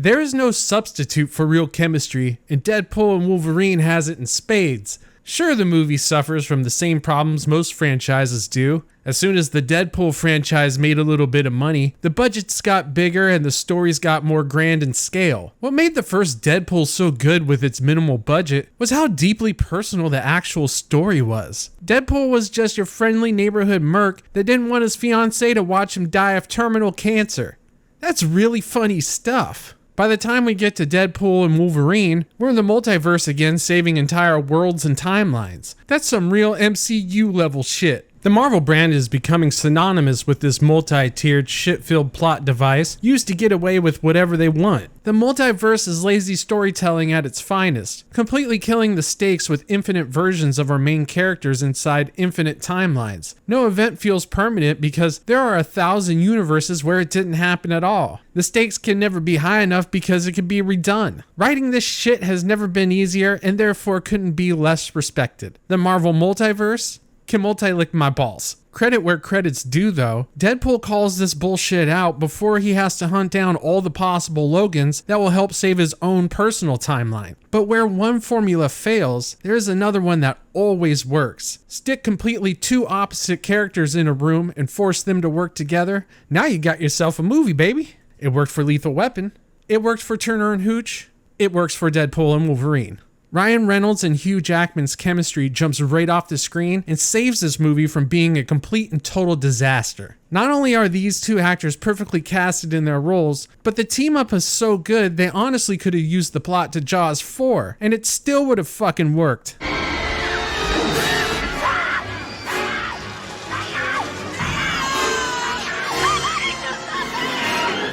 There is no substitute for real chemistry, and Deadpool and Wolverine has it in spades. Sure, the movie suffers from the same problems most franchises do. As soon as the Deadpool franchise made a little bit of money, the budgets got bigger and the stories got more grand in scale. What made the first Deadpool so good with its minimal budget was how deeply personal the actual story was. Deadpool was just your friendly neighborhood merc that didn't want his fiancée to watch him die of terminal cancer. That's really funny stuff. By the time we get to Deadpool and Wolverine, we're in the multiverse again, saving entire worlds and timelines. That's some real MCU level shit. The Marvel brand is becoming synonymous with this multi-tiered shit-filled plot device used to get away with whatever they want. The multiverse is lazy storytelling at its finest, completely killing the stakes with infinite versions of our main characters inside infinite timelines. No event feels permanent because there are 1,000 universes where it didn't happen at all. The stakes can never be high enough because it can be redone. Writing this shit has never been easier and therefore couldn't be less respected. The Marvel multiverse can multi-lick my balls. Credit where credit's due though. Deadpool calls this bullshit out before he has to hunt down all the possible Logans that will help save his own personal timeline. But where one formula fails, there is another one that always works. Stick completely two opposite characters in a room and force them to work together. Now you got yourself a movie, baby. It worked for Lethal Weapon. It worked for Turner and Hooch. It works for Deadpool and Wolverine. Ryan Reynolds and Hugh Jackman's chemistry jumps right off the screen and saves this movie from being a complete and total disaster. Not only are these two actors perfectly casted in their roles, but the team up is so good they honestly could have used the plot to Jaws 4, and it still would have fucking worked.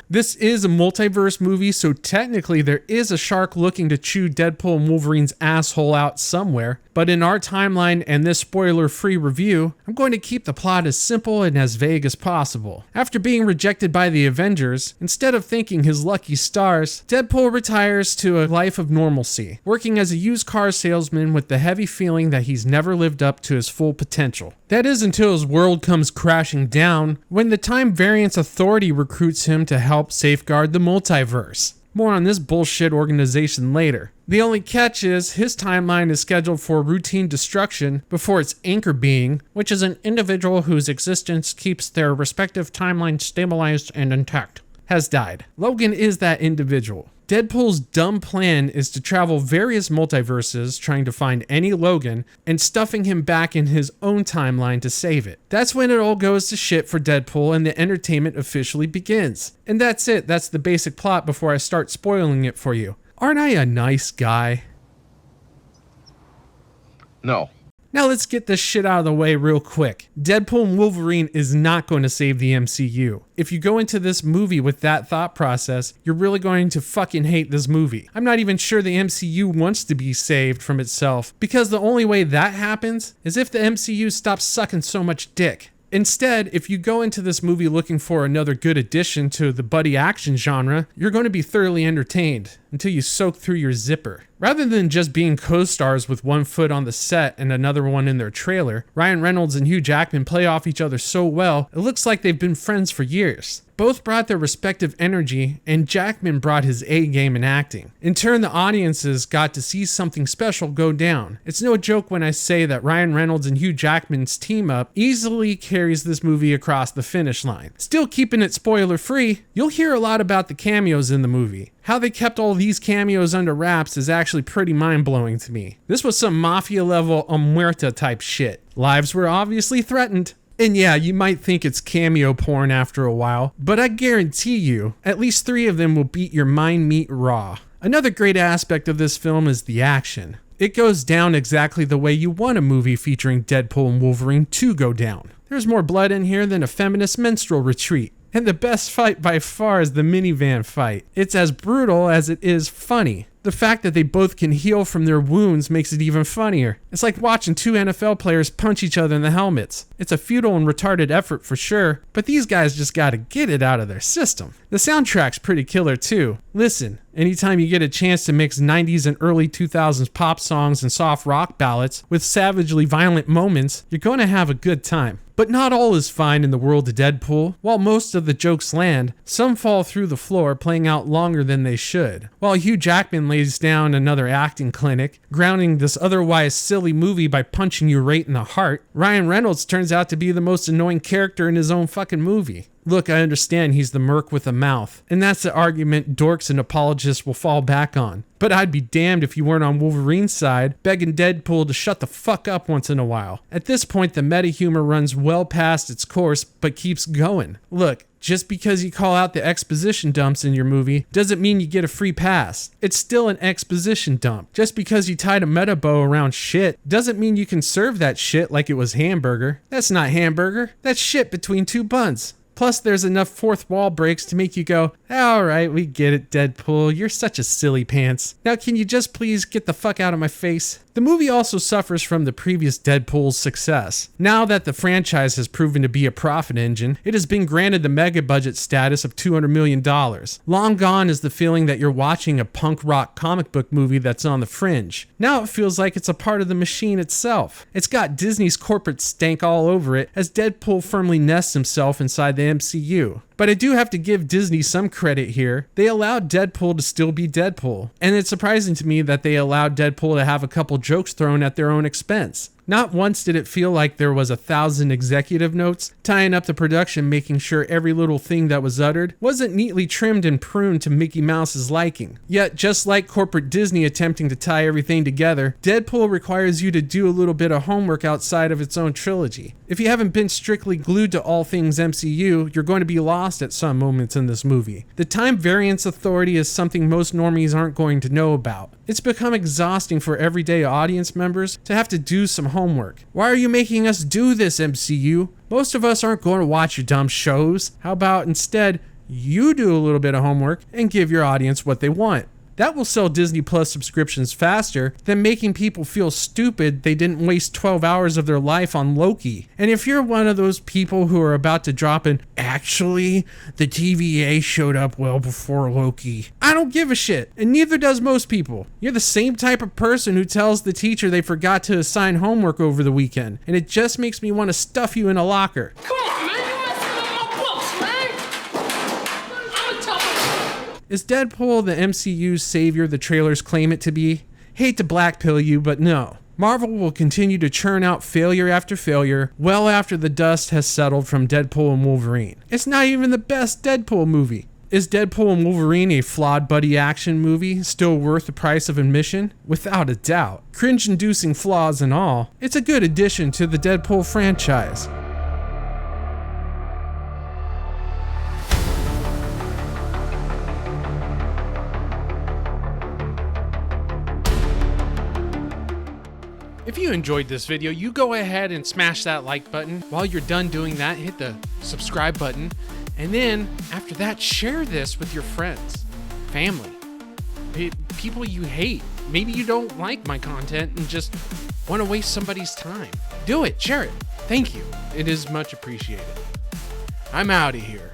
This is a multiverse movie, so technically there is a shark looking to chew Deadpool and Wolverine's asshole out somewhere. But in our timeline and this spoiler-free review, I'm going to keep the plot as simple and as vague as possible. After being rejected by the Avengers, instead of thanking his lucky stars, Deadpool retires to a life of normalcy, working as a used car salesman with the heavy feeling that he's never lived up to his full potential. That is until his world comes crashing down when the Time Variance Authority recruits him to help safeguard the multiverse. More on this bullshit organization later. The only catch is his timeline is scheduled for routine destruction before its anchor being, which is an individual whose existence keeps their respective timeline stabilized and intact, has died. Logan is that individual. Deadpool's dumb plan is to travel various multiverses trying to find any Logan and stuffing him back in his own timeline to save it. That's when it all goes to shit for Deadpool and the entertainment officially begins. And that's it, that's the basic plot before I start spoiling it for you. Aren't I a nice guy? No. Now let's get this shit out of the way real quick. Deadpool and Wolverine is not going to save the MCU. If you go into this movie with that thought process, you're really going to fucking hate this movie. I'm not even sure the MCU wants to be saved from itself, because the only way that happens is if the MCU stops sucking so much dick. Instead, if you go into this movie looking for another good addition to the buddy action genre, you're going to be thoroughly entertained until you soak through your zipper. Rather than just being co-stars with one foot on the set and another one in their trailer, Ryan Reynolds and Hugh Jackman play off each other so well, it looks like they've been friends for years. Both brought their respective energy, and Jackman brought his A-game in acting. In turn, the audiences got to see something special go down. It's no joke when I say that Ryan Reynolds and Hugh Jackman's team up easily carries this movie across the finish line. Still keeping it spoiler-free, you'll hear a lot about the cameos in the movie. How they kept all these cameos under wraps is actually pretty mind-blowing to me. This was some mafia-level Omerta type shit. Lives were obviously threatened. And yeah, you might think it's cameo porn after a while, but I guarantee you, at least 3 of them will beat your mind meat raw. Another great aspect of this film is the action. It goes down exactly the way you want a movie featuring Deadpool and Wolverine to go down. There's more blood in here than a feminist menstrual retreat. And the best fight by far is the minivan fight. It's as brutal as it is funny. The fact that they both can heal from their wounds makes it even funnier. It's like watching 2 NFL players punch each other in the helmets. It's a futile and retarded effort for sure, but these guys just gotta get it out of their system. The soundtrack's pretty killer too. Listen, anytime you get a chance to mix 90s and early 2000s pop songs and soft rock ballads with savagely violent moments, you're gonna have a good time. But not all is fine in the world of Deadpool. While most of the jokes land, some fall through the floor, playing out longer than they should. While Hugh Jackman lays down another acting clinic, grounding this otherwise silly movie by punching you right in the heart, Ryan Reynolds turns out to be the most annoying character in his own fucking movie. Look, I understand he's the merc with a mouth, and that's the argument dorks and apologists will fall back on. But I'd be damned if you weren't on Wolverine's side, begging Deadpool to shut the fuck up once in a while. At this point, the meta humor runs well past its course, but keeps going. Look, just because you call out the exposition dumps in your movie doesn't mean you get a free pass. It's still an exposition dump. Just because you tied a meta bow around shit doesn't mean you can serve that shit like it was hamburger. That's not hamburger. That's shit between two buns. Plus, there's enough fourth wall breaks to make you go, alright, we get it, Deadpool, you're such a silly pants. Now can you just please get the fuck out of my face? The movie also suffers from the previous Deadpool's success. Now that the franchise has proven to be a profit engine, it has been granted the mega budget status of $200 million. Long gone is the feeling that you're watching a punk rock comic book movie that's on the fringe. Now it feels like it's a part of the machine itself. It's got Disney's corporate stank all over it as Deadpool firmly nests himself inside the MCU. But I do have to give Disney some credit here. They allowed Deadpool to still be Deadpool. And it's surprising to me that they allowed Deadpool to have a couple jokes thrown at their own expense. Not once did it feel like there was 1,000 executive notes tying up the production, making sure every little thing that was uttered wasn't neatly trimmed and pruned to Mickey Mouse's liking. Yet, just like corporate Disney attempting to tie everything together, Deadpool requires you to do a little bit of homework outside of its own trilogy. If you haven't been strictly glued to all things MCU, you're going to be lost at some moments in this movie. The time variance authority is something most normies aren't going to know about. It's become exhausting for everyday audience members to have to do some homework. Why are you making us do this, MCU? Most of us aren't going to watch your dumb shows. How about instead, you do a little bit of homework and give your audience what they want? That will sell Disney Plus subscriptions faster than making people feel stupid they didn't waste 12 hours of their life on Loki. And if you're one of those people who are about to drop in, actually, the TVA showed up well before Loki, I don't give a shit, and neither does most people. You're the same type of person who tells the teacher they forgot to assign homework over the weekend, and it just makes me want to stuff you in a locker. Come on, man, you messing up my books, man. I'm a tough. Is Deadpool the MCU's savior the trailers claim it to be? Hate to blackpill you, but no. Marvel will continue to churn out failure after failure well after the dust has settled from Deadpool and Wolverine. It's not even the best Deadpool movie. Is Deadpool and Wolverine a flawed buddy action movie still worth the price of admission? Without a doubt. Cringe-inducing flaws and all, it's a good addition to the Deadpool franchise. If you enjoyed this video, you go ahead and smash that like button. While you're done doing that, hit the subscribe button. And then, after that, share this with your friends, family, people you hate. Maybe you don't like my content and just want to waste somebody's time. Do it, share it. Thank you. It is much appreciated. I'm out of here.